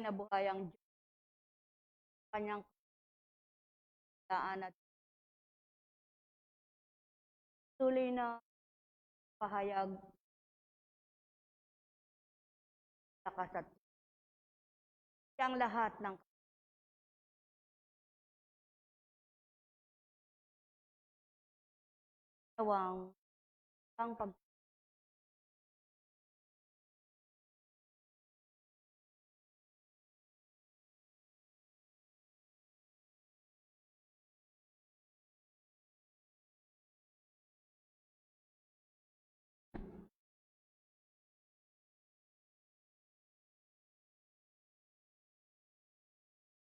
na buhay ang Diyos, kanyang daan at tuloy na pahayag sa kasat ang lahat ng kawang ang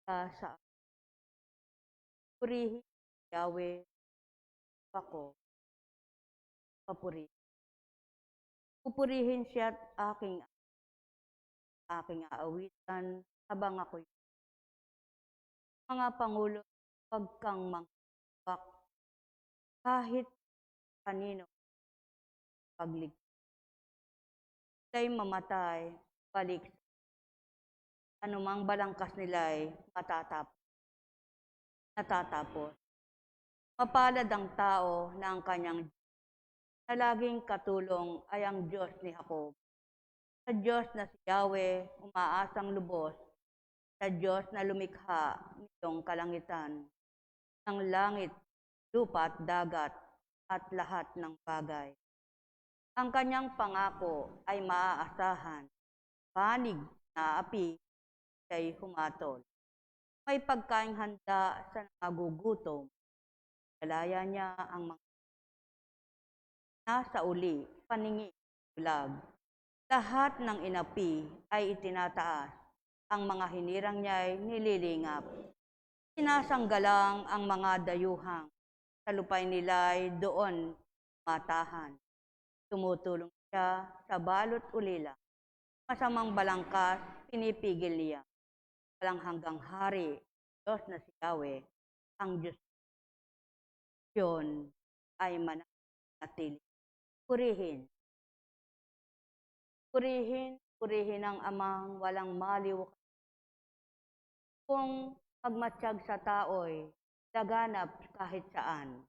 sa purihin Yahweh ako, papurihin. Pupurihin siya at aking aawitan habang ako'y mga pangulo, wag kang mangbak kahit kanino pagligtas. Sila'y mamatay, balik anumang balangkas nila'y natatapos. Mapalad ang tao na ang kanyang na laging katulong ay ang Diyos ni Jacob. Sa Diyos na si Yahweh, umaasang lubos, sa Diyos na lumikha nitong kalangitan, ng langit, lupa at dagat, at lahat ng bagay. Ang kanyang pangako ay maaasahan, panig na api ay humatol. May pagkaing handa sa nagugutom, galaya niya ang mga nasa uli, paningi, bulag. Lahat ng inapi ay itinataas, ang mga hinirang niya ay nililingap. Sinasanggalang ang mga dayuhang, sa lupay nila ay doon matahan. Tumutulong siya sa balot ulila. Masamang balangkas, pinipigil niya. Walang hanggang hari, Diyos na si Yahweh, ang Diyos. Yun ay mananatili. Purihin. Purihin ang amang walang maliw. Kung magmatsyag sa tao'y laganap kahit saan.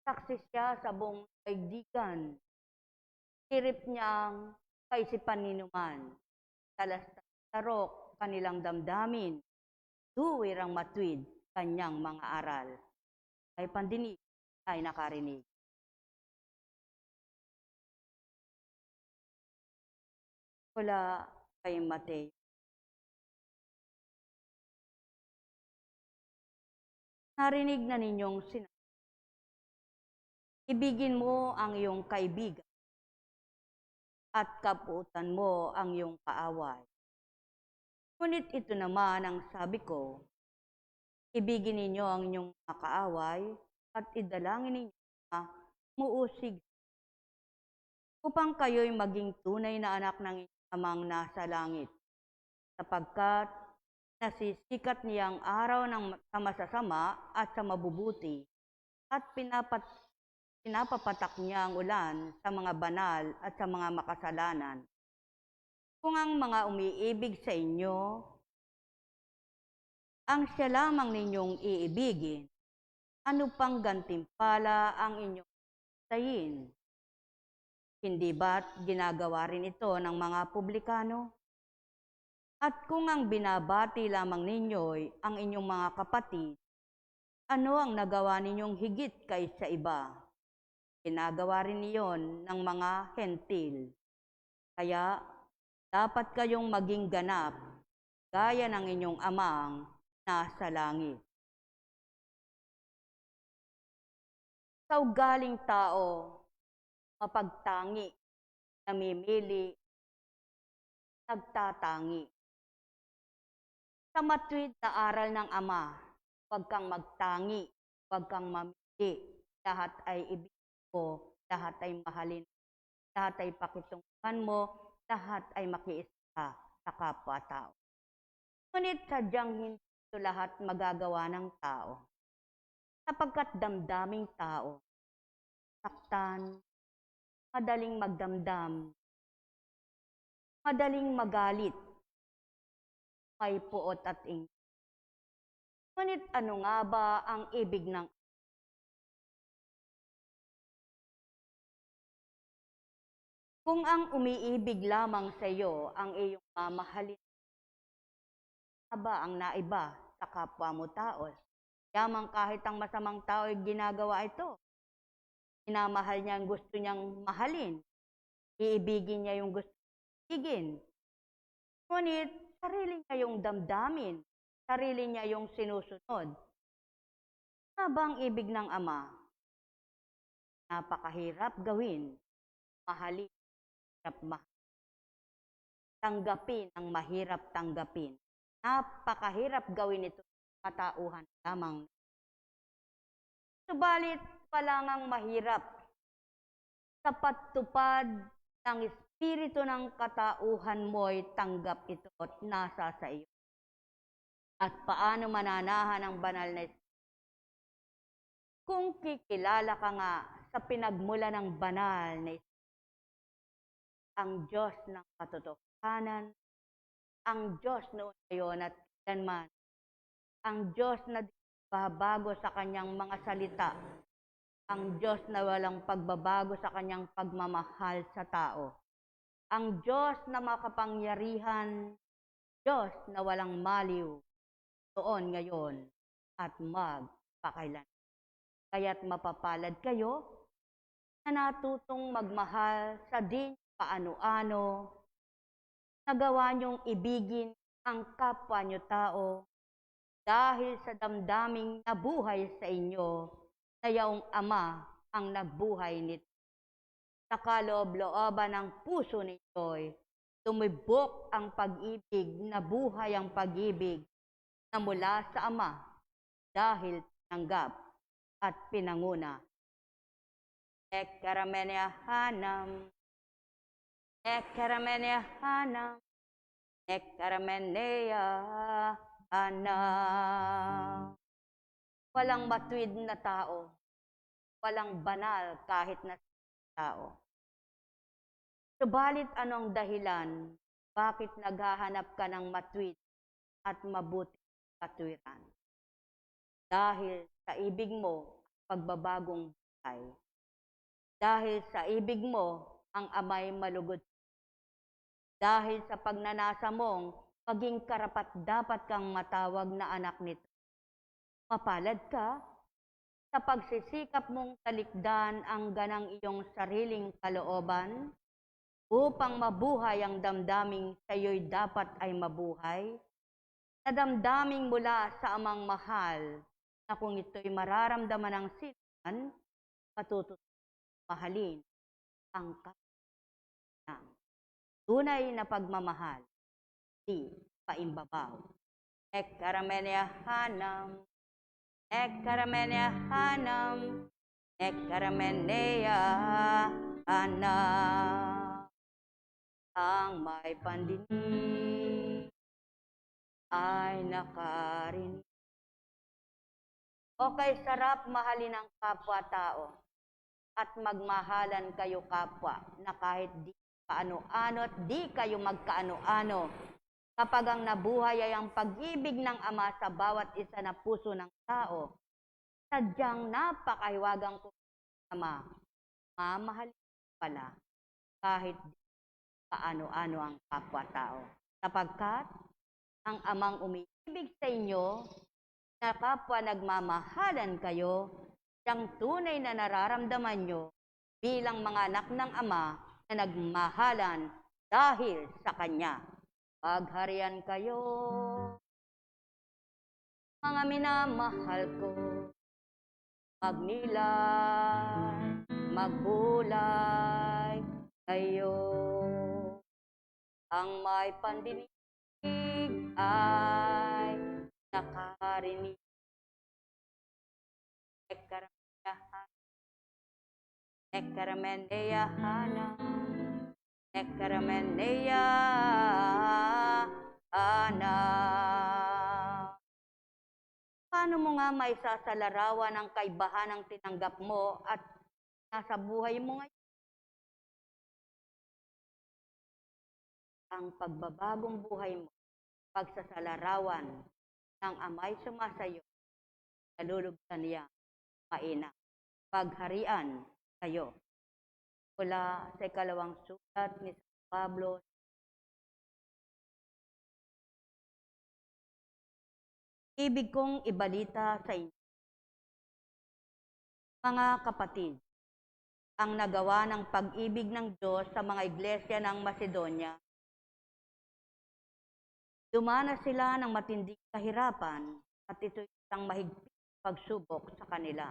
Saksi siya sa buong daigdigan. Hirip niyang kaisipan ninuman. Tarok kanilang damdamin. Duwirang matwid kanyang mga aral. Ay pandinig ay nakarinig. Wala kay Mateo. Narinig na ninyong sinabi, ibigin mo ang iyong kaibigan at kaputan mo ang iyong kaaway. Ngunit ito naman ang sabi ko, ibigin ninyo ang inyong mga kaaway at idalangin ninyo na muusig upang kayo'y maging tunay na anak ng Amang nasa langit, sapagkat nasisikat niyang araw ng sa masasama at sa mabubuti, at pinapapatak niya ang ulan sa mga banal at sa mga makasalanan. Kung ang mga umiibig sa inyo, ang siya lamang ninyong iibigin, ano pang gantimpala ang inyong tayin? Hindi ba't ginagawa rin ito ng mga publikano? At kung ang binabati lamang ninyo'y ang inyong mga kapatid, ano ang nagawa ninyong higit kaysa iba? Ginagawa rin iyon ng mga hentil. Kaya dapat kayong maging ganap, gaya ng inyong amang nasa langit. Sa ugaling tao, mapagtangi, namimili, nagtatangi. Sa matwid na aral ng Ama, huwag kang magtangi, huwag kang mamili, lahat ay ibigin mo, lahat ay mahalin, lahat ay pakitungan mo, lahat ay makiisa sa kapwa-tao. Ngunit sadyang hindi ito lahat magagawa ng tao, sapagkat damdaming tao, saktan, madaling magdamdam, madaling magalit, may puot at ingay. Ngunit ano nga ba ang ibig ng kung ang umiibig lamang sa iyo ang iyong mamahalin, ba ang naiba sa kapwa mo tao? Yamang kahit ang masamang tao ay ginagawa ito. Minamahal niya ang gusto niyang mahalin. Iibigin niya yung gusto niyang ibigin. Ngunit sarili niya yung damdamin. Sarili niya yung sinusunod. Ano ba ang ibig ng Ama? Napakahirap gawin. Mahalin. Tanggapin ang mahirap tanggapin. Napakahirap gawin ito sa katauhan lamang. Subalit pala ngang mahirap sa patupad ng espiritu ng katauhan mo'y tanggap ito at nasa sa iyo. At paano mananahan ang banal na espiritu? Kung kikilala ka nga sa pinagmula ng banal na espiritu, ang Diyos ng katotohanan, ang Diyos noon ngayon at kailanman, ang Diyos na babago sa kanyang mga salita, ang Diyos na walang pagbabago sa kanyang pagmamahal sa tao, ang Diyos na makapangyarihan, Diyos na walang maliw, noon, ngayon, at magpakailan. Kaya't mapapalad kayo na natutong magmahal sa di paano-ano, nagawa niyong ibigin ang kapwa niyo tao dahil sa damdaming nabuhay sa inyo na yaong Ama ang nagbuhay nito. Sa kaloob-looban ng puso ninyo'y tumibok ang pag-ibig, nabuhay ang pag-ibig na mula sa Ama dahil tinanggap at pinanguna. Ekkaramenia hanam, ekkaramenia hanam, ekkaramenia hanam. Walang matuwid na tao, walang banal kahit na tao. Subalit anong dahilan, bakit naghahanap ka ng matuwid at mabuting katuwiran? Dahil sa ibig mo, pagbabagong buhay. Dahil sa ibig mo, ang Ama'y malugod. Dahil sa pagnanasa mong maging karapat-dapat kang matawag na anak nito. Mapalad ka sa pagsisikap mong talikdan ang ganang iyong sariling kalooban upang mabuhay ang damdaming sa iyo'y dapat ay mabuhay, na damdaming mula sa Amang mahal na kung ito'y mararamdaman ng sinuman, patutunan mahalin ang kapwa. Tunay na pagmamahal, di paimbabaw. Ekkaramenia hanam, ekkaramenia hanam, ekkaramenia hanam. Ang may pandinig ay nakarinig. Okay, sarap mahalin ang kapwa-tao at magmahalan kayo kapwa na kahit di kaano-ano at di kayo magkaano-ano. Kapag ang nabuhay ay ang pag-ibig ng Ama sa bawat isa na puso ng tao, sadyang napakahiwagang kung Ama, mamahalin pala kahit di kaano-ano ang kapwa-tao. Sapagkat ang Amang umiibig sa inyo, na kapwa nagmamahalan kayo, siyang tunay na nararamdaman nyo bilang mga anak ng Ama na nagmahalan dahil sa Kanya. Pagharian kayo, mga minamahal ko, magnilay, magbulay kayo. Ang may pandinig ay nakarinig. Ekkaramenia hanam, ekkaramenia hanam. Paano mo nga may sasalarawan ang kaibahan ng tinanggap mo at nasa buhay mo ngayon? Ang pagbabagong buhay mo pagsasalarawan ng amay sumasayo, nalulugtan niya mainang pagharian kayo. Mula sa ikalawang sulat ni San Pablo, ibig kong ibalita sa inyo, mga kapatid, ang nagawa ng pag-ibig ng Diyos sa mga iglesia ng Macedonia. Dumanas sila ng matinding kahirapan at ito'y isang mahigpit pagsubok sa kanila.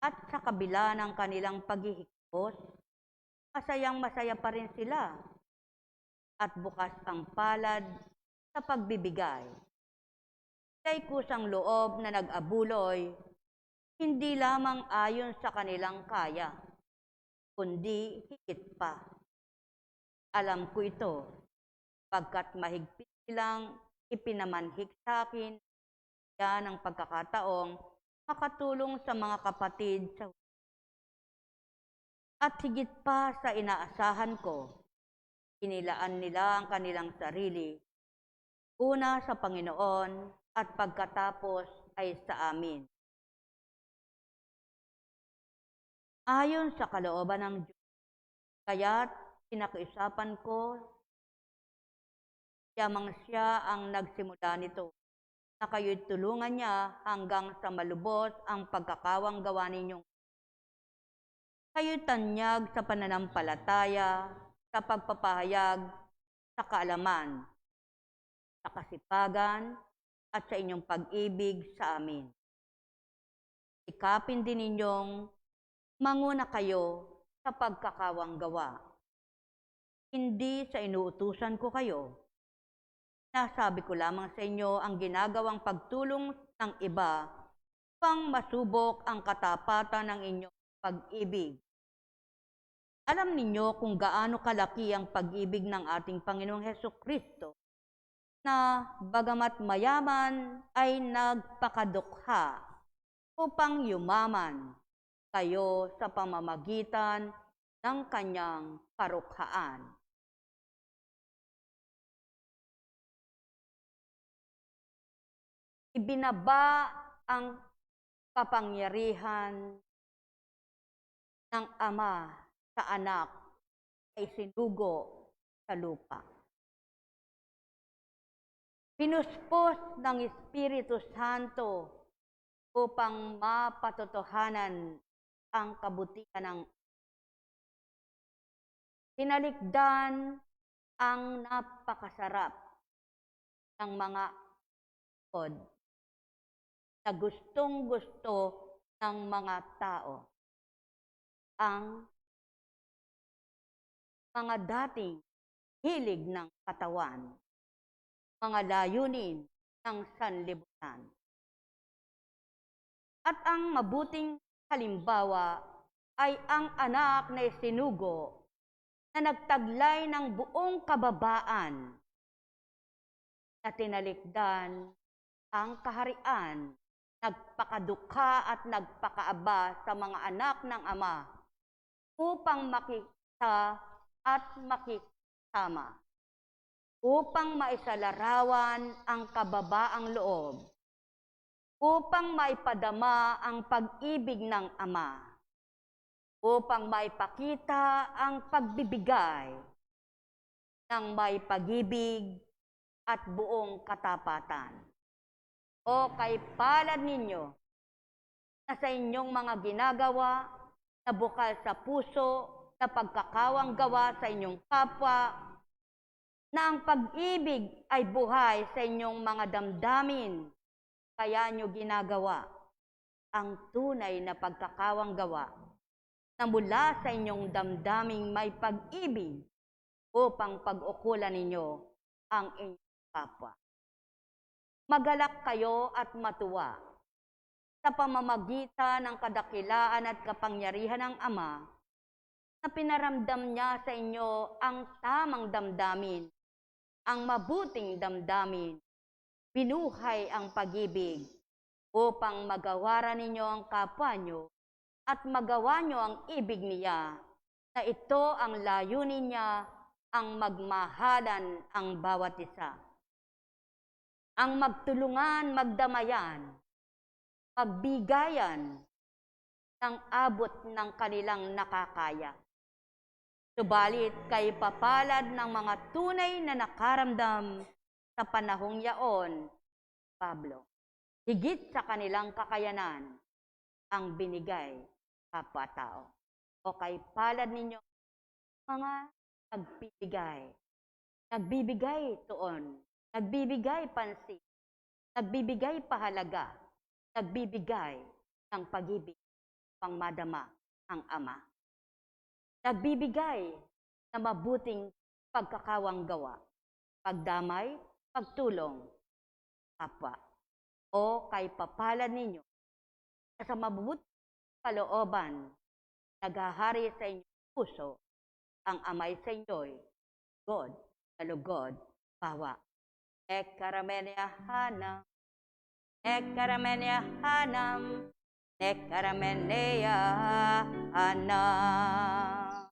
At sa kabila ng kanilang paghihigpos, masayang-masaya pa rin sila at bukas ang palad sa pagbibigay. Sila'y kusang loob na nag-abuloy, hindi lamang ayon sa kanilang kaya, kundi higit pa. Alam ko ito, pagkat mahigpit silang ipinamanhik sa akin, yan ang pagkakataong makatulong sa mga kapatid sa at higit pa sa inaasahan ko, inilaan nila ang kanilang sarili, una sa Panginoon at pagkatapos ay sa amin. Ayon sa kalooban ng Diyos, kaya't pinakiusapan ko, yamang siya ang nagsimula nito, na kayo'y tulungan niya hanggang sa malubos ang pagkakawang gawa ninyong. Kayo'y tanyag sa pananampalataya, sa pagpapahayag, sa kaalaman, sa kasipagan, at sa inyong pag-ibig sa amin. Ikapin din ninyong manguna kayo sa pagkakawang gawa. Hindi sa inuutusan ko kayo. Nasabi ko lamang sa inyo ang ginagawang pagtulong ng iba upang masubok ang katapatan ng inyong pag-ibig. Alam ninyo kung gaano kalaki ang pag-ibig ng ating Panginoong Hesukristo, na bagamat mayaman ay nagpakadukha upang yumaman kayo sa pamamagitan ng kanyang karukhaan. Ibinaba ang kapangyarihan ng Ama sa Anak ay sinugo sa lupa. Pinuspos ng Espiritu Santo upang mapatotohanan ang kabutihan ng tinalikdan ang napakasarap ng mga pod na gustong-gusto ng mga tao. Ang mga dating hilig ng katawan, mga layunin ng sanlibutan. At ang mabuting halimbawa ay ang anak na isinugo na nagtaglay ng buong kababaan na tinalikdan ang kaharian, nagpakadukha at nagpakaaba sa mga anak ng Ama upang makita at makisama, upang maisalarawan ang kababaang loob, upang maipadama ang pag-ibig ng Ama, upang maipakita ang pagbibigay ng may pag-ibig at buong katapatan. O kay palad ninyo na sa inyong mga ginagawa na bukal sa puso na pagkakawang gawa sa inyong kapwa, na ang pag-ibig ay buhay sa inyong mga damdamin, kaya nyo ginagawa ang tunay na pagkakawang gawa na mula sa inyong damdaming may pag-ibig upang pag-ukulan ninyo ang inyong kapwa. Magalak kayo at matuwa sa pamamagitan ng kadakilaan at kapangyarihan ng Ama na pinaramdam niya sa inyo ang tamang damdamin, ang mabuting damdamin, binuhay ang pag-ibig upang magawaran ninyo ang kapwa nyo at magawa nyo ang ibig niya, na ito ang layunin niya, ang magmahalan ang bawat isa. ang magtulungan, magdamayan, magbigayan ng abot ng kanilang nakakaya. Subalit kay papalad ng mga tunay na nakaramdam sa panahong yaon, Pablo, higit sa kanilang kakayanan ang binigay kapwa-tao. O kay palad ninyo mga nagbibigay tuon, nagbibigay pansin, nagbibigay pahalaga, nagbibigay ng pag-ibig pang madama ang Ama. Nagbibigay na mabuting pagkakawang gawa, pagdamay, pagtulong, kapwa. O kay papalad ninyo sa mabubuting kalooban, naghahari sa inyong puso, ang amay sa inyo'y God na lugod, bawa. Ekaramenia hanam, ekaramenia hanam, ekaramenia hanam.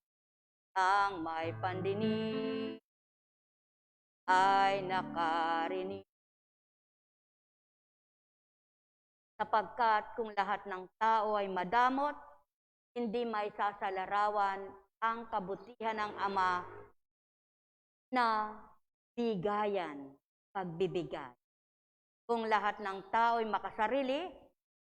Ang may pandinig ay nakarinig. Sapagkat kung lahat ng tao ay madamot, hindi may sasalarawan ang kabutihan ng Ama na bigayan, pagbibigay. Kung lahat ng tao ay makasarili,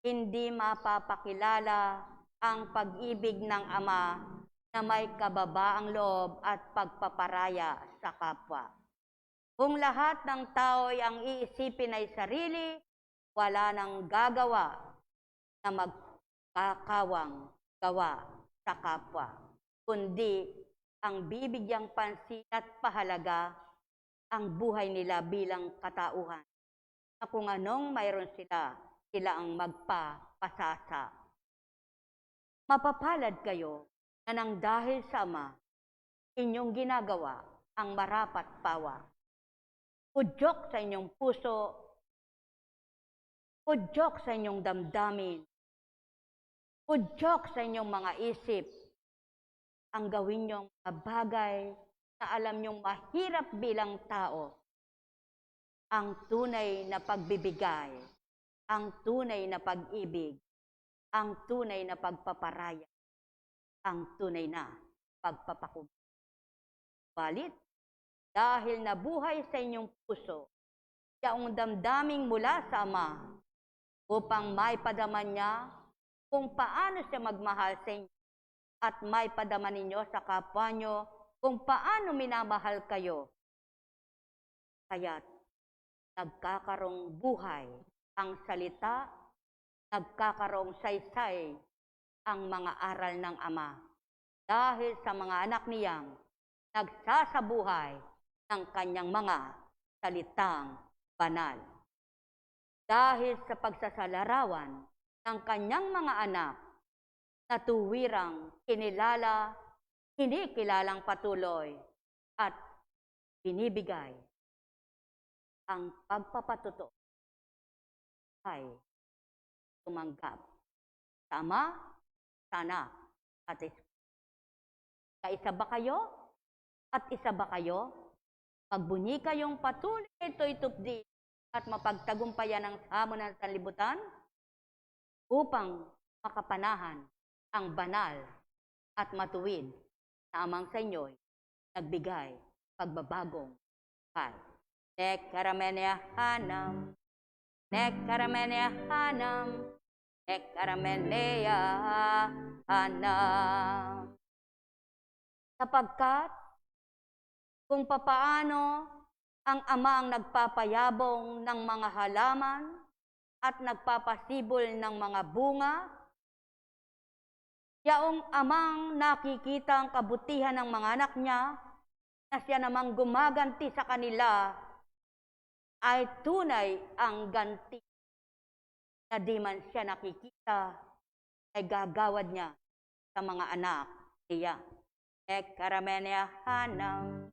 hindi mapapakilala ang pag-ibig ng Ama na may kababaang loob at pagpaparaya sa kapwa. Kung lahat ng tao ay ang iisipin ay sarili, wala nang gagawa na magkakawang gawa sa kapwa, kundi ang bibigyang pansin at pahalaga ang buhay nila bilang katauhan, na kung anong mayroon sila, sila ang magpapasasa. Mapapalad kayo na nang dahil sa Ama, inyong ginagawa ang marapat pawa. Udyok sa inyong puso, udyok sa inyong damdamin, udyok sa inyong mga isip, ang gawin niyong mga bagay na alam niyong mahirap bilang tao. Ang tunay na pagbibigay, ang tunay na pag-ibig, ang tunay na pagpaparaya, ang tunay na pagpapakubali. Balit, dahil nabuhay sa inyong puso, yaong damdaming mula sa Ama, upang maipadaman niya kung paano siya magmahal sa inyo at maipadaman ninyo sa kapwa nyo kung paano minamahal kayo. Kaya't nagkakaroong buhay ang salita, nagkakaroong saysay ang mga aral ng Ama dahil sa mga anak niyang nagsasabuhay ng kanyang mga salitang banal. Dahil sa pagsasalarawan ng kanyang mga anak na tuwirang kinikilalang patuloy at binibigay ang pagpapatuto ay tumanggap sa Ama, sa Anak, at Espiritu. Kaisa ba kayo? At isa ba kayo? Magbunyi kayong patuloy ito'y tupdi at mapagtagumpayan ang hamon ng sanlibutan upang makapanahan ang banal at matuwid na Amang sa inyo'y nagbigay pagbabagong buhay. Nekaramenia hanam, nekaramenia hanam, nekaramenia hanam. Sapagkat kung papaano ang Ama ang nagpapayabong ng mga halaman at nagpapasibol ng mga bunga, yaong Amang nakikita ang kabutihan ng mga anak niya na siya namang gumaganti sa kanila ay tunay ang ganti na di man siya nakikita ay gagawad niya sa mga anak niya. Nekaramenia hanam,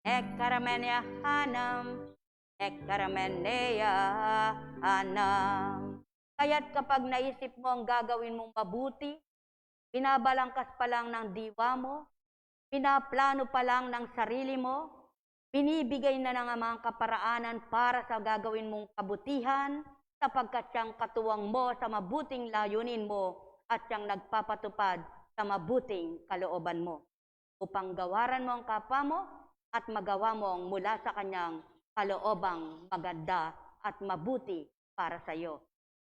nekaramenia hanam, nekaramenia hanam. Kaya't kapag naisip mo ang gagawin mong mabuti, binabalangkas pa lang ng diwa mo, pinaplano pa lang ng sarili mo, Binibigay na ng Ama ang kaparaanan para sa gagawin mong kabutihan, sapagkat siyang katuwang mo sa mabuting layunin mo at siyang nagpapatupad sa mabuting kalooban mo, upang gawaran mo ang kapwa mo at magawa mo ang mula sa kanyang kaloobang maganda at mabuti para sa iyo.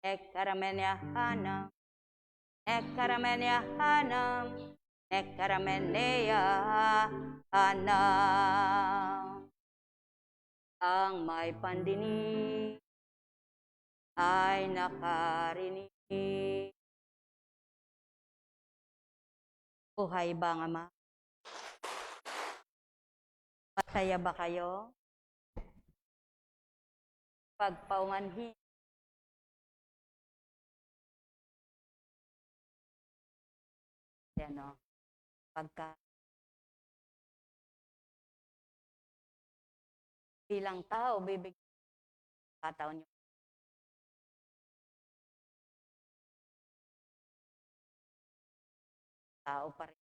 Ekaramenia hanam, ekaramenia hanam, ekaramenia hanam. Ang may pandinig ay nakarinig. Buhay ba nga, Ama? Masaya ba kayo? Pagpaumanhin. Ano, pagka bilang tao, bibigyan kataon nyo. Tao pa rin.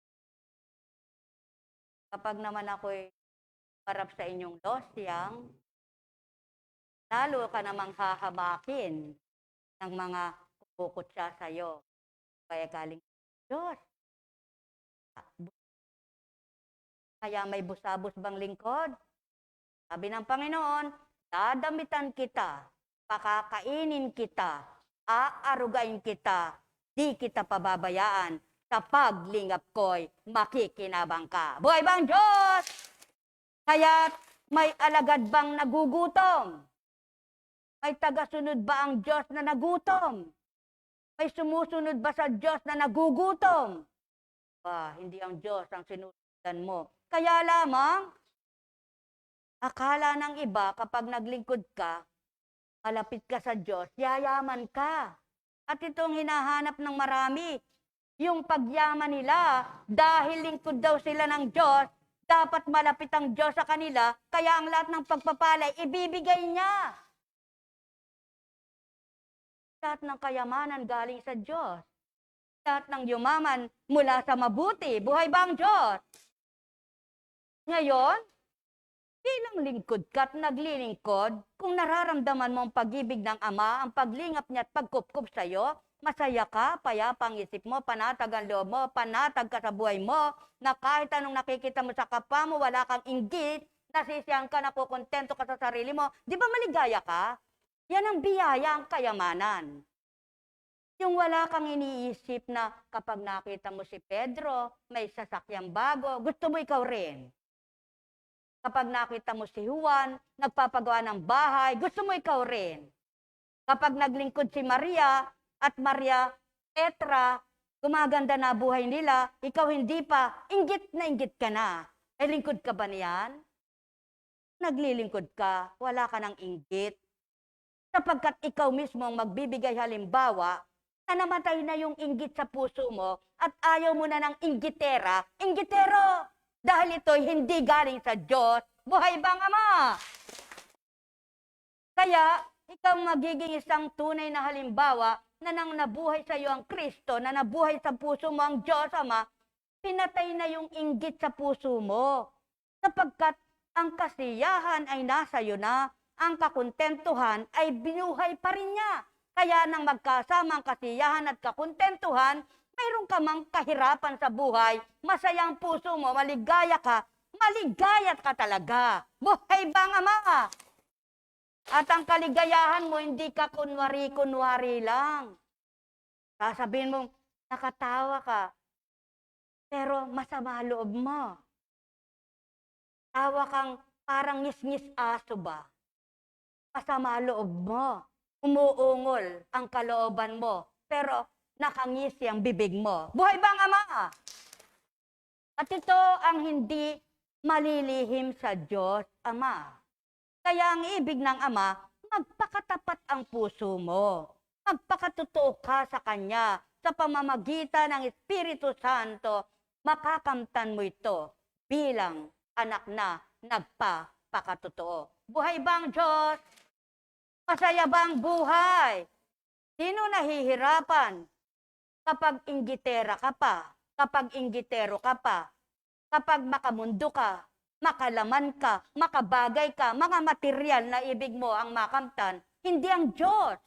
Kapag naman ako'y harap sa inyong losyang, lalo ka namang hahamakin ng mga kukutsa sa iyo. Kaya galing Diyos. Kaya may busabos bang lingkod? Sabi ng Panginoon, dadamitan kita, pakakainin kita, aarugain kita, di kita pababayaan, sa paglingap ko'y makikinabang ka. Buhay bang Diyos? Kaya may alagad bang nagugutom? May tagasunod ba ang Diyos na nagutom? May sumusunod ba sa Diyos na nagugutom? Hindi ang Diyos ang sinusundan mo. Kaya lamang, akala ng iba kapag naglingkod ka, malapit ka sa Diyos, yayaman ka. At itong hinahanap ng marami, yung pagyaman nila, dahil lingkod daw sila ng Diyos, dapat malapit ang Diyos sa kanila, kaya ang lahat ng pagpapalay, ibibigay niya. Lahat ng kayamanan galing sa Diyos. Lahat ng yumaman mula sa mabuti. Buhay ba ang Diyos? Ngayon, bilang lingkod ka at naglilingkod, kung nararamdaman mo ang pag-ibig ng Ama, ang paglingap niya at pagkupkup sa iyo, masaya ka, payapa ang isip mo, panatag ang loob mo, panatag ka sa buhay mo, na kahit anong nakikita mo sa kapwa mo, wala kang inggit, nasisiyahan ka, nakukontento ka sa sarili mo, di ba maligaya ka? Yan ang biyaya, ang kayamanan. Yung wala kang iniisip na kapag nakita mo si Pedro, may sasakyang bago, gusto mo ikaw rin. Kapag nakita mo si Juan, nagpapagawa ng bahay, gusto mo ikaw rin. Kapag naglingkod si Maria at Maria Petra, gumaganda na buhay nila, ikaw hindi pa, inggit ka na. Ay lingkod ka ba niyan? Naglilingkod ka, wala ka ng inggit. Sapagkat ikaw mismo ang magbibigay halimbawa na namatay na yung inggit sa puso mo at ayaw mo na ng inggitero. Dahil ito'y hindi galing sa Diyos. Buhay bang Ama? Kaya, ikaw magiging isang tunay na halimbawa na nang nabuhay sa iyo ang Kristo, na nabuhay sa puso mo ang Diyos Ama, pinatay na yung inggit sa puso mo. Sapagkat ang kasiyahan ay nasa iyo na, ang kakontentuhan ay binuhay pa rin niya. Kaya nang magkasama ang kasiyahan at kakontentuhan, mayroon ka mang kahirapan sa buhay, masaya ang puso mo, maligaya ka talaga. Buhay bang Ama? At ang kaligayahan mo, hindi ka kunwari-kunwari lang. Sasabihin mo, nakatawa ka, pero masama loob mo. Tawa kang parang ngis-ngis aso ba? Masama loob mo. Umuungol ang kalooban mo, pero nakangisi ang bibig mo. Buhay bang Ama? At ito ang hindi malilihim sa Diyos Ama. Kaya ang ibig ng Ama, magpakatapat ang puso mo. Magpakatotoo ka sa Kanya. Sa pamamagitan ng Espiritu Santo, makakamtan mo ito bilang anak na nagpapakatotoo. Buhay bang Diyos? Masaya bang buhay? Sino nahihirapan? Kapag inggitera ka pa, kapag inggitero ka pa, kapag makamundo ka, makalaman ka, makabagay ka, mga material na ibig mo ang makamtan, hindi ang Diyos.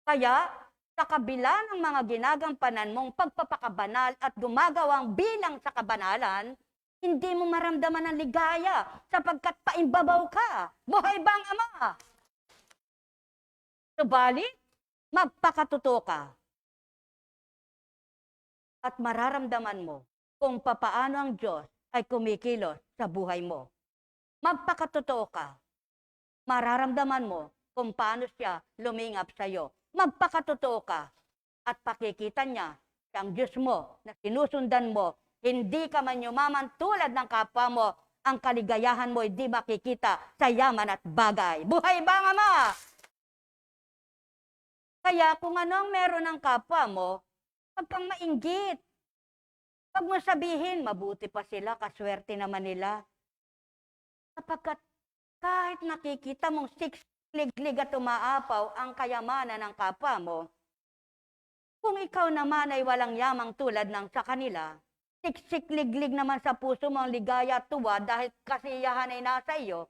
Kaya, sa kabila ng mga ginagampanan mong pagpapakabanal at gumagawang bilang sa kabanalan, hindi mo maramdaman ang ligaya sapagkat paimbabaw ka. Buhay bang Ama? Subalit, magpakatotoo ka. At mararamdaman mo kung papaano ang Diyos ay kumikilos sa buhay mo. Magpakatotoo ka. Mararamdaman mo kung paano siya lumingap sa iyo. Magpakatotoo ka. At pakikita niya siyang Diyos mo na sinusundan mo. Hindi ka man yumaman tulad ng kapwa mo. Ang kaligayahan mo ay di makikita sa yaman at bagay. Buhay bang Ama? Kaya kung ano ang meron ng kapwa mo, huwag kang mainggit. Huwag mo sabihin, mabuti pa sila, kaswerte naman nila. Sapagkat kahit nakikita mong siksliglig at umaapaw ang kayamanan ng kapwa mo, kung ikaw naman ay walang yamang tulad ng sa kanila, siksikliglig naman sa puso mo ang ligaya at tuwa dahil kasiyahan ay nasa iyo,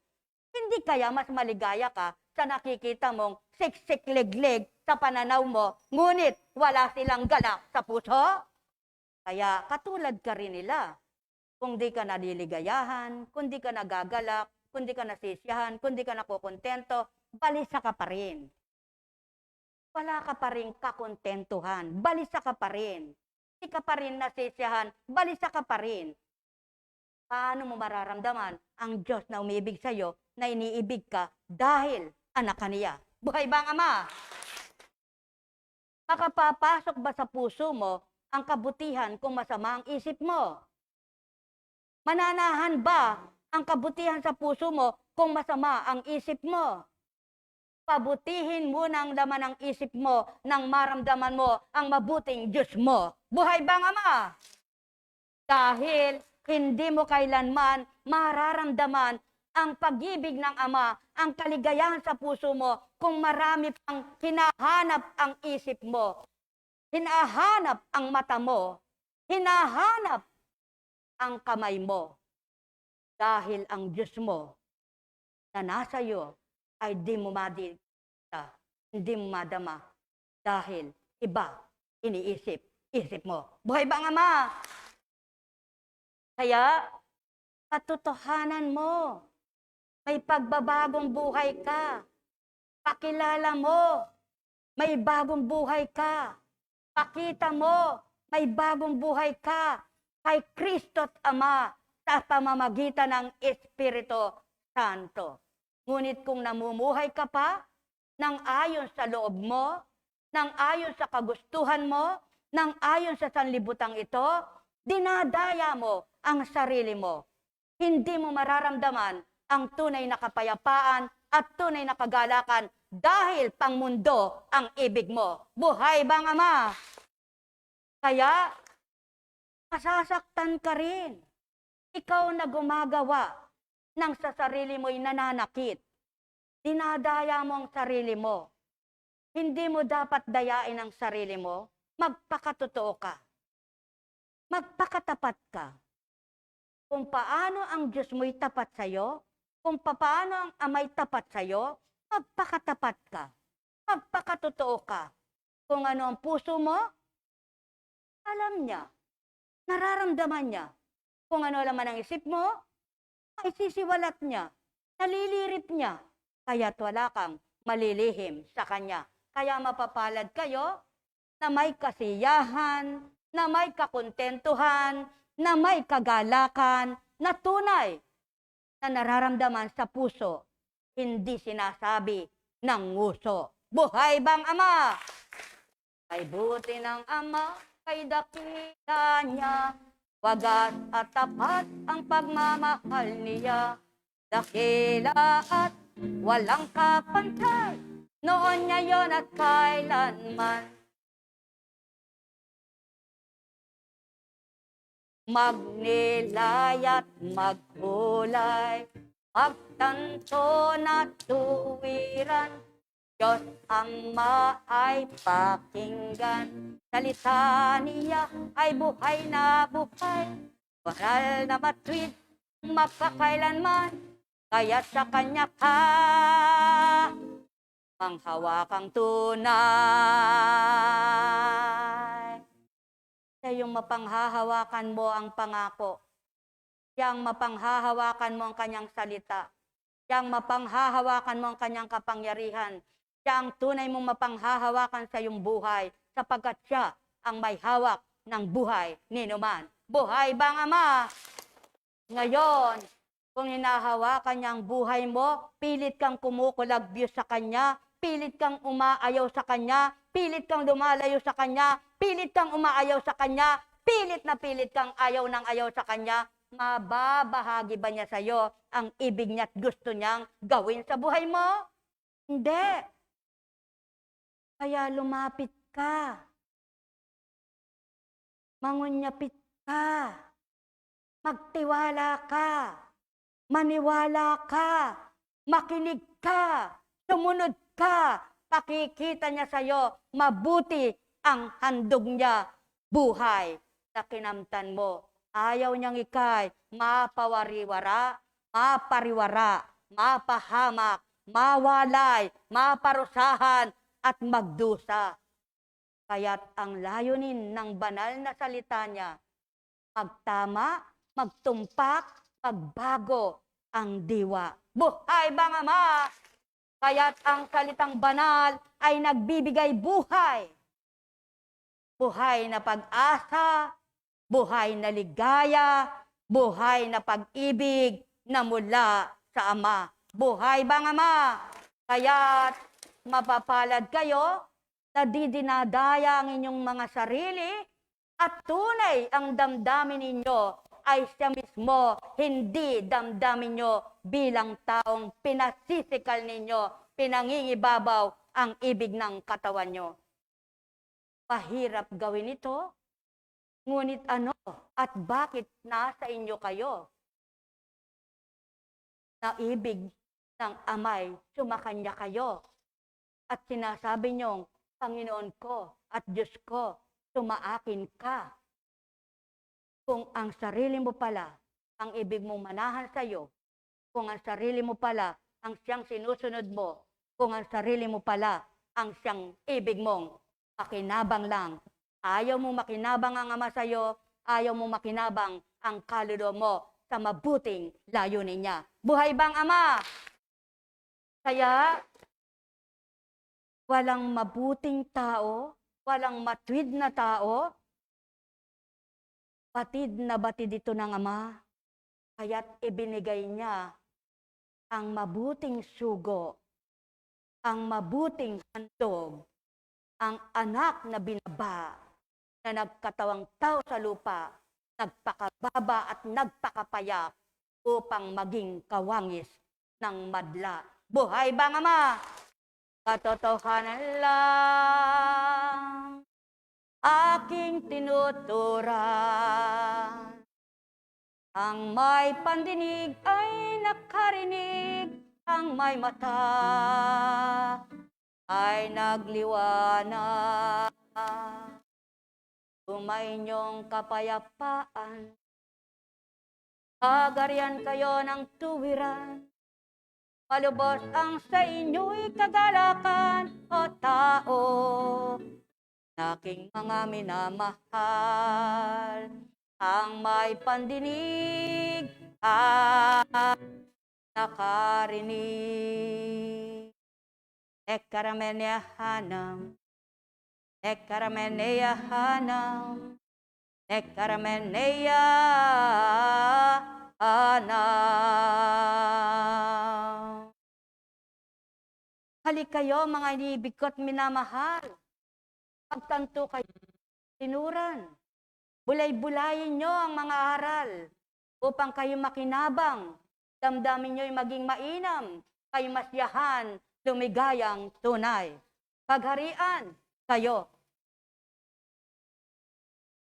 hindi kaya mas maligaya ka sa nakikita mong siksikliglig sa pananaw mo, ngunit wala silang galak sa puso? Kaya katulad ka rin nila. Kung di ka naliligayahan, kung di ka nagagalak, kung di ka nasisiyahan, kung di ka nakukontento, balisa ka pa rin. Wala ka pa rin kakontentuhan, balisa ka pa rin. Di ka pa rin nasisiyahan, balisa ka pa rin. Paano mo mararamdaman ang Diyos na umibig sa iyo, na iniibig ka dahil anak ka niya? Buhay bang Ama? Makapapasok ba sa puso mo ang kabutihan kung masama ang isip mo? Mananahan ba ang kabutihan sa puso mo kung masama ang isip mo? Pabutihin mo ng laman ng isip mo nang maramdaman mo ang mabuting Diyos mo. Buhay bang Ama? Dahil hindi mo kailanman mararamdaman ang pag-ibig ng Ama, ang kaligayahan sa puso mo kung marami pang hinahanap ang isip mo, hinahanap ang mata mo, hinahanap ang kamay mo. Dahil ang Diyos mo na nasa iyo ay di mo madita, hindi mo madama. Dahil iba, isip mo. Buhay bang Ama? Kaya, katotohanan mo, may pagbabagong buhay ka. Pakilala mo, may bagong buhay ka. Pakita mo, may bagong buhay ka kay Kristo't Ama sa pamamagitan ng Espiritu Santo. Ngunit kung namumuhay ka pa ng ayon sa loob mo, ng ayon sa kagustuhan mo, ng ayon sa sanlibutang ito, dinadaya mo ang sarili mo. Hindi mo mararamdaman ang tunay na kapayapaan at tunay na kagalakan dahil pangmundo ang ibig mo. Buhay bang Ama? Kaya, masasaktan ka rin. Ikaw na gumagawa ng sa sarili mo'y nananakit. Dinadaya mo ang sarili mo. Hindi mo dapat dayain ang sarili mo. Magpakatotoo ka. Magpakatapat ka. Kung paano ang Diyos mo'y tapat sa iyo, kung paano ang Ama'y tapat sa iyo, magpakatapat ka. Magpakatotoo ka. Kung ano ang puso mo, alam niya. Nararamdaman niya. Kung ano laman ang isip mo, ay sisiwalat niya. Nalilirip niya. Kaya't wala kang malilihim sa Kanya. Kaya mapapalad kayo na may kasiyahan, na may kakontentuhan, na may kagalakan, na tunay na nararamdaman sa puso, hindi sinasabi ng nguso. Buhay bang Ama? Kay buti ng Ama, kay dakila niya, wagas at tapat ang pagmamahal niya. Dakila at walang kapantay, noon, ngayon at kailanman. Magnilay at magkulay, magtanto na tuwiran, Diyos Ama ay pakinggan, salita niya ay buhay na buhay, banal na matuwid, magkakailanman, kaya't sa kanya ka manghawakang tunay. Siya yung mapanghahawakan mo ang pangako. Siyang mapanghahawakan mo ang kanyang salita. Siyang mapanghahawakan mo ang kanyang kapangyarihan. Siya ang tunay mong mapanghahawakan sa iyong buhay, sapagkat siya ang may hawak ng buhay ni Numan. Buhay bang Ama? Ngayon, kung hinahawakan niya ang buhay mo, pilit kang kumukulagbyos sa kanya, pilit kang umaayaw sa kanya, pilit kang lumalayo sa kanya, pilit kang umaayaw sa kanya, pilit na pilit kang ayaw ng ayaw sa kanya, mababahagi ba niya sa iyo ang ibig niya at gusto niyang gawin sa buhay mo? Hindi. Kaya lumapit ka. Mangunyapit ka. Magtiwala ka. Maniwala ka. Makinig ka. Sumunod ka. Pakikita niya sa iyo, mabuti ang handog niya, buhay na kinamtan mo. Ayaw niyang ikay mapawariwara, mapahamak, mawalay, maparusahan, at magdusa. Kaya't ang layunin ng banal na salita niya, magtama, magtumpak, magbago ang diwa. Buhay bang Ama? Kaya't ang salitang banal ay nagbibigay buhay. Buhay na pag-asa, buhay na ligaya, buhay na pag-ibig na mula sa Ama. Buhay bang Ama? Kaya't mapapalad kayo na di dinadaya ang inyong mga sarili at tunay ang damdamin ninyo ay siya mismo, hindi damdamin nyo bilang taong pinasisikal ninyo, pinangingibabaw ang ibig ng katawan nyo. Pahirap gawin ito, ngunit ano at bakit nasa inyo kayo? Na ibig ng Amay, sumakanya kayo. At sinasabi niyong, Panginoon ko at Diyos ko, sumaakin ka. Kung ang sarili mo pala, ang ibig mong manahan sa iyo, kung ang sarili mo pala, ang siyang sinusunod mo, kung ang sarili mo pala, ang siyang ibig mong makinabang lang. Ayaw mo makinabang ang Ama sa iyo, ayaw mo makinabang ang kaluluwa mo sa mabuting layunin niya. Buhay bang Ama? Kaya, walang mabuting tao, walang matuwid na tao, batid na batid ito ng Ama, kaya't ibinigay niya ang mabuting sugo, ang mabuting handog, ang anak na binaba, na nagkatawang tao sa lupa, nagpakababa at nagpakapayak upang maging kawangis ng madla. Buhay bang Ama? Katotohanan lang aking tinuturan. Ang may pandinig ay nakarinig, ang may mata ay nagliwanag. Umainyong kapayapaan, agarian kayo ng tuwiran, malubos ang sa inyo'y kagalakan, o tao, aking mga minamahal. Ang may pandinig at nakarinig. Nekaramenehanam, nekaramenehanam, nekaramenehanam. Halik kayo mga inibig ko't minamahal. Pagtanto kayo, tinuran. Bulay-bulayin nyo ang mga aral upang kayo makinabang. Damdamin nyo'y maging mainam, kayo masyahan, lumigayang tunay. Pagharian kayo.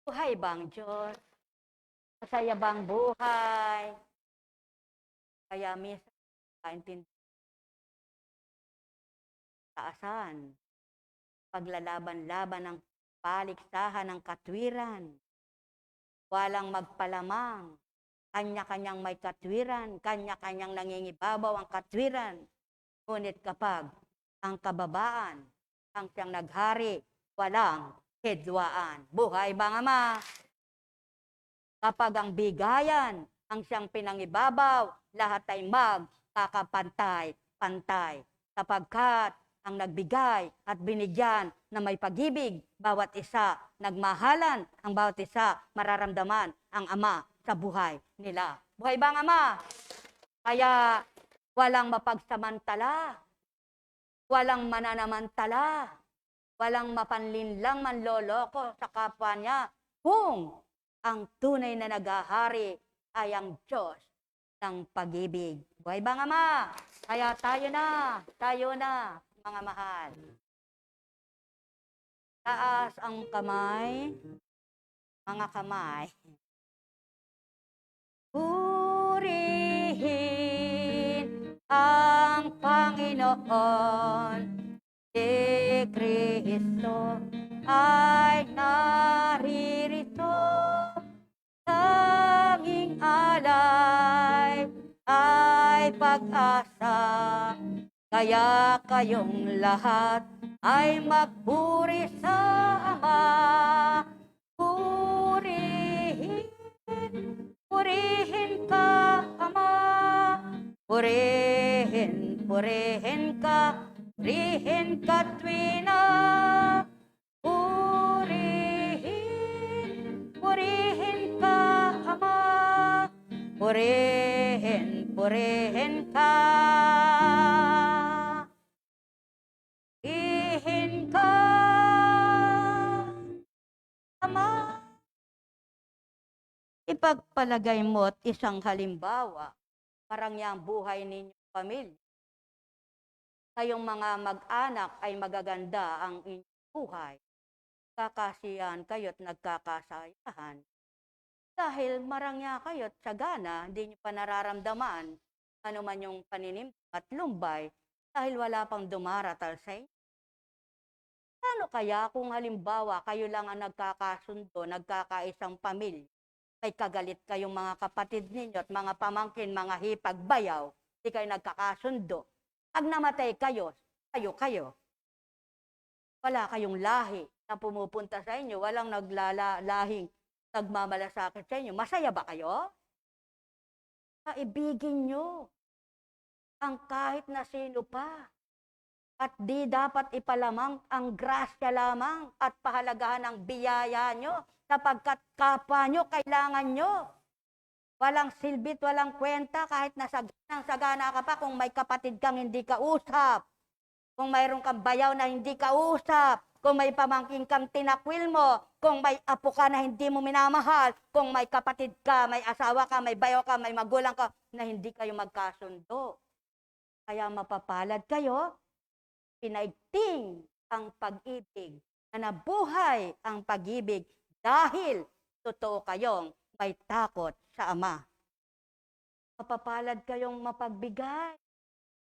Buhay bang Diyos? Masaya bang buhay? Kaya minsan, kaintindi. Taasan. Paglalaban-laban ng paligsahan ng katwiran. Walang magpalamang. kanya-kanyang may katwiran, kanya-kanyang nangingibabaw ang katwiran. Ngunit kapag ang kababaan ang siyang naghari, walang hidwaan. Buhay bang Ama? Kapag ang bigayan ang siyang pinangibabaw, lahat ay magkakapantay-pantay. Sapagkat ang nagbigay at binigyan na may pag-ibig, bawat isa nagmahalan, ang bawat isa mararamdaman ang Ama sa buhay nila. Buhay bang Ama? Kaya walang mapagsamantala, walang mananamantala, walang mapanlinlang manloloko sa kapwa niya kung ang tunay na naghahari ay ang Diyos ng pag-ibig. Buhay bang Ama? Kaya tayo na, mga mahal. Taas ang kamay, mga kamay. Purihin ang Panginoon, si Kristo ay naririto. Tanging alay ay pag-asa, kaya kayong lahat ay magpuri sa Ama. Purihin ka, Ama. Purihin ka, rihin ka tuwina. Purihin ka, Ama. Purihin ka. Rihin ka, Ama. Ipagpalagay mo't isang halimbawa, parang yang buhay ninyong pamilya. Kayong mga mag-anak ay magaganda ang inyong buhay. Kakasiyahan kayo't nagkakasayahan. Dahil marangya kayo't sagana, hindi nyo pa nararamdaman ano man yung paninim at lumbay dahil wala pang dumaratal sa inyo. Paano kaya kung halimbawa kayo lang ang nagkakasundo, nagkakaisang pamilya, may kagalit kayong mga kapatid ninyo at mga pamangkin, mga hipag, bayaw, di kayo nagkakasundo. Pag namatay kayo, kayo. Wala kayong lahi na pumupunta sa inyo, walang lahing nagmamalasakit sa inyo. Masaya ba kayo? Kaibigin nyo ang kahit na sino pa. At di dapat ipalamang ang grasya lamang at pahalagahan ang biyaya nyo sapagkat kapwa nyo kailangan nyo. Walang silbit, walang kwenta kahit sagana ka pa kung may kapatid kang hindi kausap. Kung mayroon kang bayaw na hindi kausap. Kung may pamangkin kang tinakwil mo. Kung may apo ka na hindi mo minamahal. Kung may kapatid ka, may asawa ka, may bayaw ka, may magulang ka na hindi kayo magkasundo. Kaya mapapalad kayo. Pinaigting ang pag-ibig, na nabuhay ang pag-ibig dahil totoo kayong may takot sa Ama. Mapapalad kayong mapagbigay,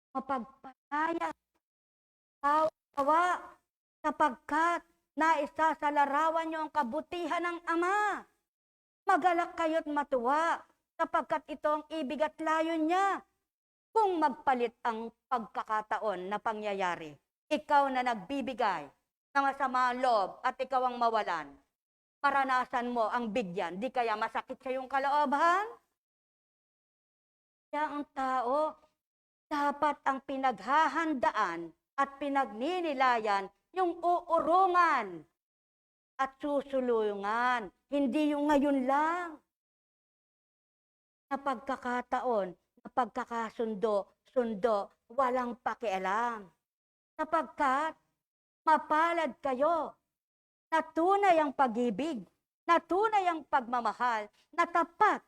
mapagpalaya, tawa, sapagkat naisa sa larawan nyo ang kabutihan ng Ama. Magalak kayo't matuwa, sapagkat ito ang ibig at layon niya. Kung magpalit ang pagkakataon na pangyayari, ikaw na nagbibigay ng masamang loob at ikaw ang mawalan, maranasan mo ang bigyan, di kaya masakit sa iyong kalooban? Kaya ang tao, dapat ang pinaghahandaan at pinagninilayan yung uurungan at susulungan, hindi yung ngayon lang. Na pagkakataon, na pagkakasundo, walang pakialam. Sapagkat mapalad kayo na tunay ang pag-ibig, na tunay ang pagmamahal, na tapat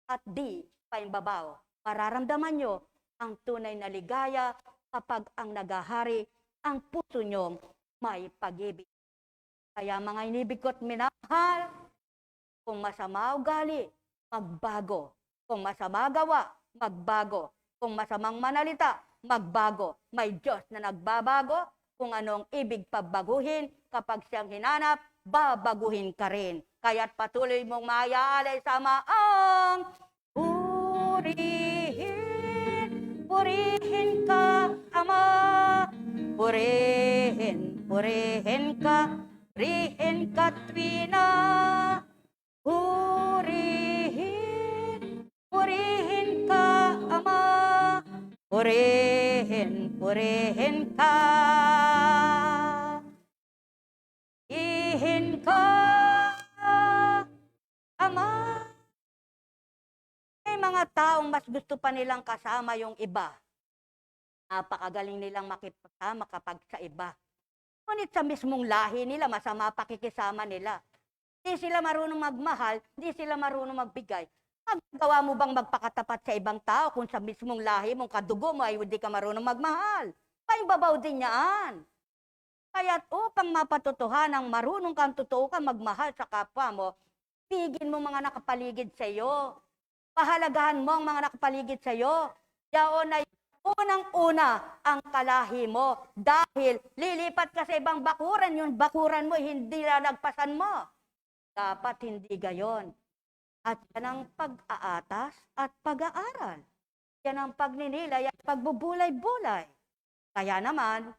at di paimbabaw. Mararamdaman nyo ang tunay na ligaya kapag ang naghahari ang puso nyong may pag-ibig. Kaya mga inibig ko't minamahal, kung masama ugali, magbago. Kung masama gawa, magbago. Kung masamang manalita, magbago. May Diyos na nagbabago. Kung anong ibig pabaguhin, kapag siyang hinanap, babaguhin ka rin. Kaya't patuloy mong mayaalay sa Ama ang Purihin ka, Ama. Purihin ka, tuwina. Purihin ka, Ama. Purihin ka. Ihin ka, Ama. May mga taong mas gusto pa nilang kasama yung iba. Napakagaling nilang makipagkasama kapag sa iba. Ngunit sa mismong lahi nila, masama pakikisama nila. Hindi sila marunong magmahal, hindi sila marunong magbigay. Magagawa mo bang magpakatapat sa ibang tao kung sa mismong lahi mong kadugo mo ay hindi ka marunong magmahal? Paimbabaw din yan. Kaya't upang mapatotohanang marunong kang totoo kang magmahal sa kapwa mo, bigin mo mga nakapaligid sa iyo. Pahalagahan mo ang mga nakapaligid sa iyo. Yaon ay unang-una ang kalahi mo dahil lilipat ka sa ibang bakuran, yung bakuran mo hindi lalagpasan mo. Dapat hindi gayon. At yan ang pag-aatas at pag-aaral. Yan ang pagninilay at pagbubulay-bulay. Kaya naman,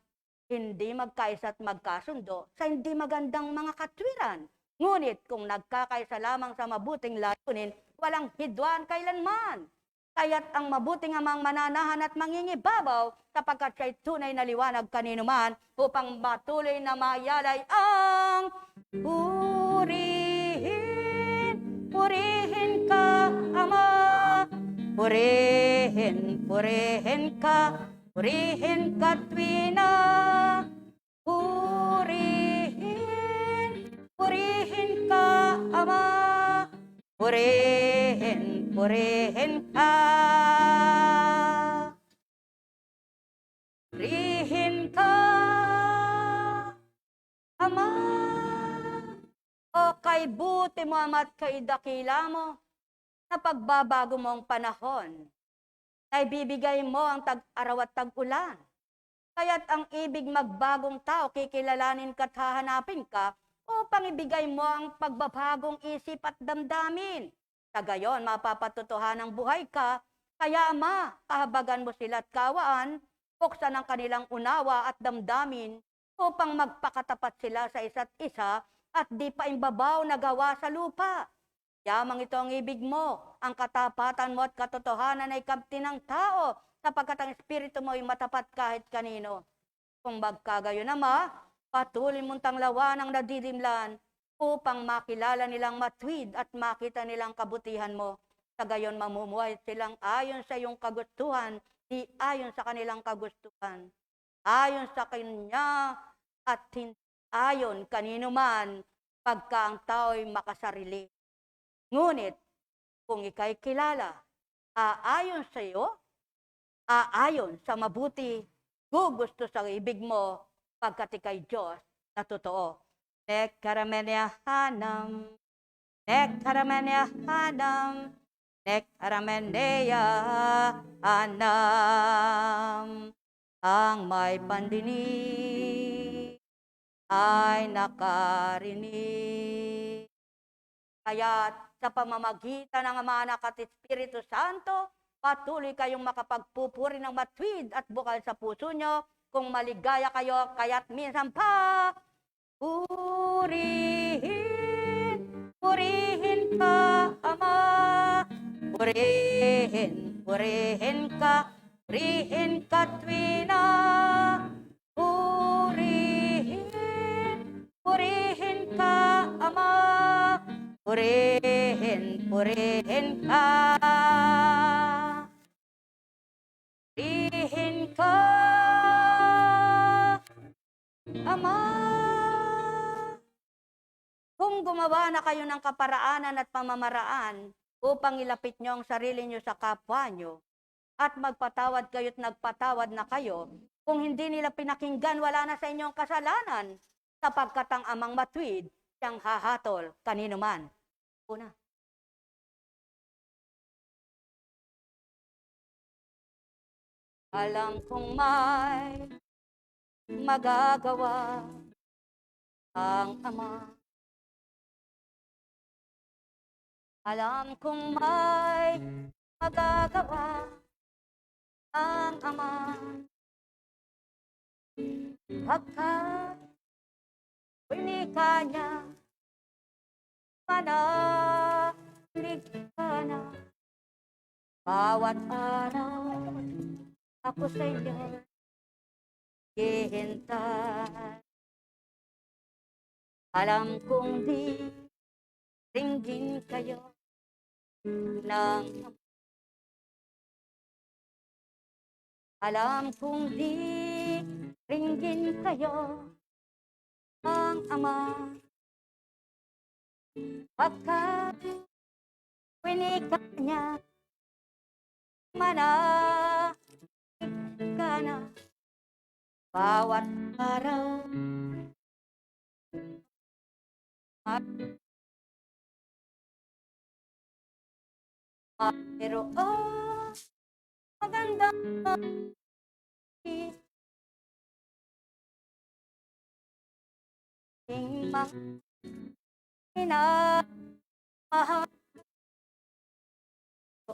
hindi magkaisa at magkasundo sa hindi magandang mga katwiran. Ngunit kung nagkakaisa lamang sa mabuting layunin, walang hidwaan kailanman. Kaya't ang mabuting amang mananahan at mangingibabaw sapagkat siya'y tunay na liwanag kanino man upang matuloy na mayalay ang purihin ka, Ama. Purihin ka, tuwina. Purihin ka, Ama. Purihin ka. Purihin ka, Ama. O kay buti mo, Ama, at kay dakila mo, na pagbabago mo ang panahon, na ibibigay mo ang tag-araw at tag-ulan. Kaya't ang ibig magbagong tao, kikilalanin ka at hahanapin ka, upang ibigay mo ang pagbabagong isip at damdamin. Sa gayon, mapapatotohanan ng buhay ka, kaya Ama, kahabagan mo sila at kawaan, buksan ang kanilang unawa at damdamin, upang magpakatapat sila sa isa't isa, at di pa imbabaw na gawa sa lupa. Yamang ito ang ibig mo, ang katapatan mo at katotohanan ay kamti ng tao, sapagkat ang espiritu mo ay matapat kahit kanino. Kung magkagayon, Ama, patuloy mong tanglawan ang nadidimlan upang makilala nilang matwid at makita nilang kabutihan mo. Sa gayon mamumuhay silang ayon sa iyong kagustuhan, di ayon sa kanilang kagustuhan. Ayon sa kanya at hindi ayon kanino man, pagka ang tao'y makasarili. Ngunit, kung ika'y kilala, aayon sa iyo, aayon sa mabuti, gugusto sa ibig mo, pagkat ika'y Diyos na totoo. Nekkaramenehanam, nekkaramenehanam, nekkaramenehanam. Ang may pandinig ay nakarinig. Kaya't sa pamamagitan ng Ama, Anak at Espiritu Santo, patuloy kayong makapagpupuri ng matwid at bukal sa puso nyo. Kung maligaya kayo, kaya't minsan pa, purihin ka, Ama. Purihin ka, tuwina. Purihin ka, Ama. Purihin ka. Purihin ka, Ama. Kung gumawa na kayo ng kaparaanan at pamamaraan upang ilapit nyo ang sarili nyo sa kapwa nyo at magpatawad kayo't nagpatawad na kayo, kung hindi nila pinakinggan, wala na sa inyong kasalanan, sapagkat ang amang matwid, siyang hahatol kanino man. Una. Alam kong may magagawa ang Ama. Alam kong may magagawa ang Ama. Pagkat winika niya, manalig ka na. Bawat araw ako sa iyo hihintay. Alam kong di ringgin kayo ng alam kong di ringgin kayo ang Ama. Pagkat winika niya, manalig ka na. Bawat araw mayroong magandang mga minamahal ko.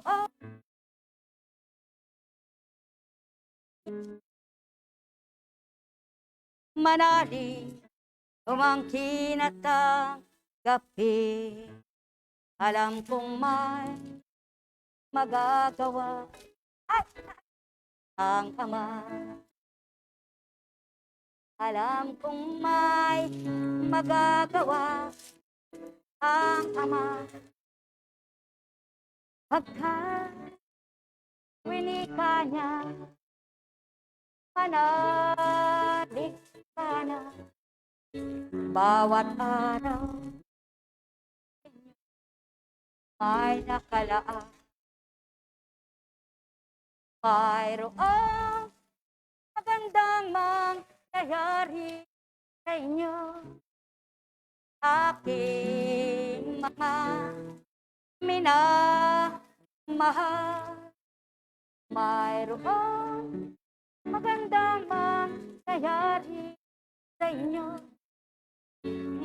Manalig umangkin at ang gabi. Alam kong may magagawa ang Ama. Alam kong may magagawa ang Ama. Pagkat winika niya, manalig ka na. Bawat araw may nakalaan. Mayroong magandang mangyayari sa inyo, aking mga minamahal. Mayroong magandang mangyayari sa inyo,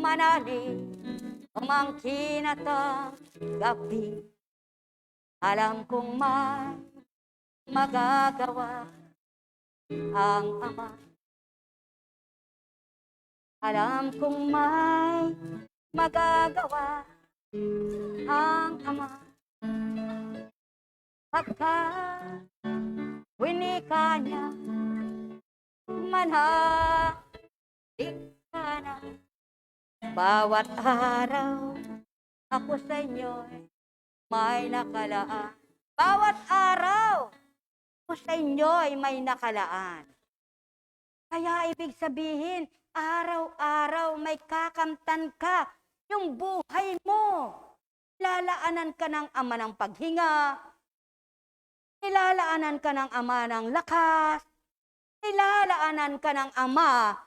manalig umangkin at ang gabi. Alam kong may magagawa ang Ama. Alam kong may magagawa ang Ama. Pagkat winika niya, manalig ka na. Bawat araw ako sa inyo'y may nakalaan. Bawat araw ako sa inyo'y may nakalaan. Kaya ibig sabihin, araw-araw may kakamtan ka yung buhay mo. Lalaanan ka ng Ama ng paghinga, nilalaanan ka ng Ama ng lakas, nilalaanan ka ng Ama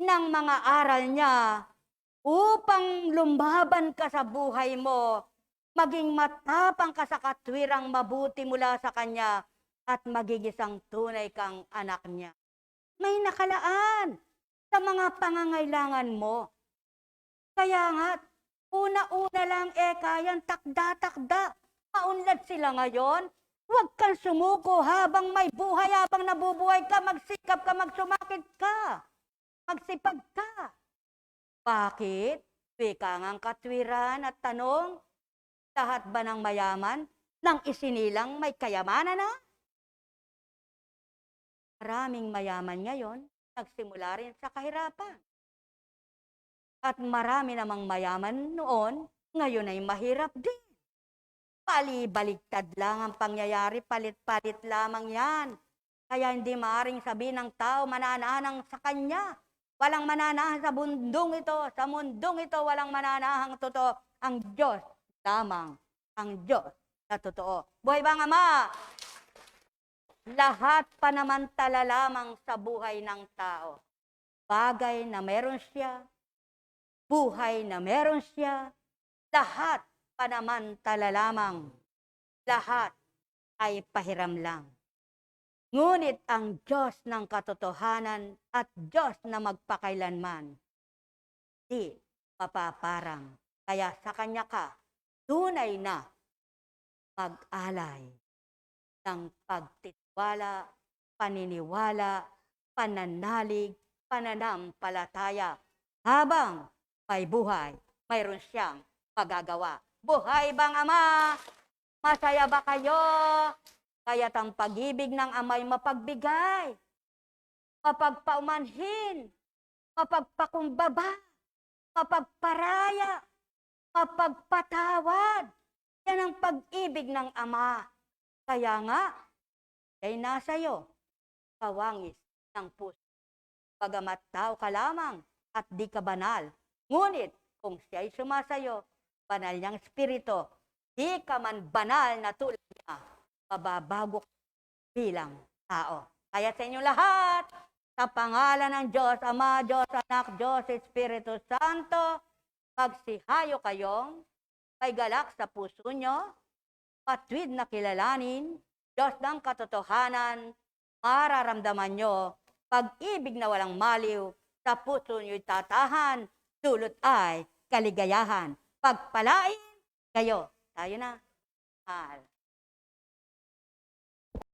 ng mga aral niya upang lumaban ka sa buhay mo, maging matapang ka sa katwirang mabuti mula sa Kanya, at magigisang tunay kang anak niya. May nakalaan sa mga pangangailangan mo. Kaya nga, una-una lang kayang takda-takda. Maunlad sila ngayon. Huwag kang sumuko habang may buhay, habang nabubuhay ka, magsikap ka, magsumakit ka. Magsipag ka. Bakit? Wika ngang katwiran at tanong, lahat ba ng mayaman nang isinilang may kayamanan na? Maraming mayaman ngayon, nagsimula rin sa kahirapan. At marami namang mayaman noon, ngayon ay mahirap din. Pali-baligtad lang ang pangyayari, palit-palit lamang yan. Kaya hindi maaaring sabihin ng tao, mananahang sa kanya. Walang mananahang sa mundong ito. Sa mundong ito, walang mananahang totoo. Ang Diyos lamang, ang Diyos na totoo. Buhay bang Ama? Lahat panamantala lamang sa buhay ng tao. Bagay na meron siya, buhay na meron siya, lahat panamantala lamang. Lahat ay pahiram lang. Ngunit ang Diyos ng katotohanan at Diyos na magpakailanman, di mapaparang. Kaya sa Kanya ka tunay na mag-alay. ng pagtitiwala, paniniwala, pananalig, pananampalataya. Habang may buhay, mayroon siyang magagawa. Buhay bang Ama? Masaya ba kayo? Kaya't ang pag-ibig ng Ama'y mapagbigay, mapagpaumanhin, mapagpakumbaba, mapagparaya, mapagpatawad. Yan ang pag-ibig ng Ama. Kaya nga, ay nasa iyo, kawangis ng puso. Pagamat tao ka lamang at di ka banal, ngunit kung siya'y sumasayo, banal niyang espiritu, di ka man banal na tulad niya, mababago bilang tao. Kaya sa inyo lahat, sa pangalan ng Diyos Ama, Diyos Anak, Diyos Espiritu Santo, magsihayo kayong may galak sa puso nyo, matwid na kilalanin, Diyos ng katotohanan, mararamdaman nyo, pag-ibig na walang maliw, sa puso nyo'y tatahan, dulot ay kaligayahan. Pagpalain kayo. Tayo na. Mahal.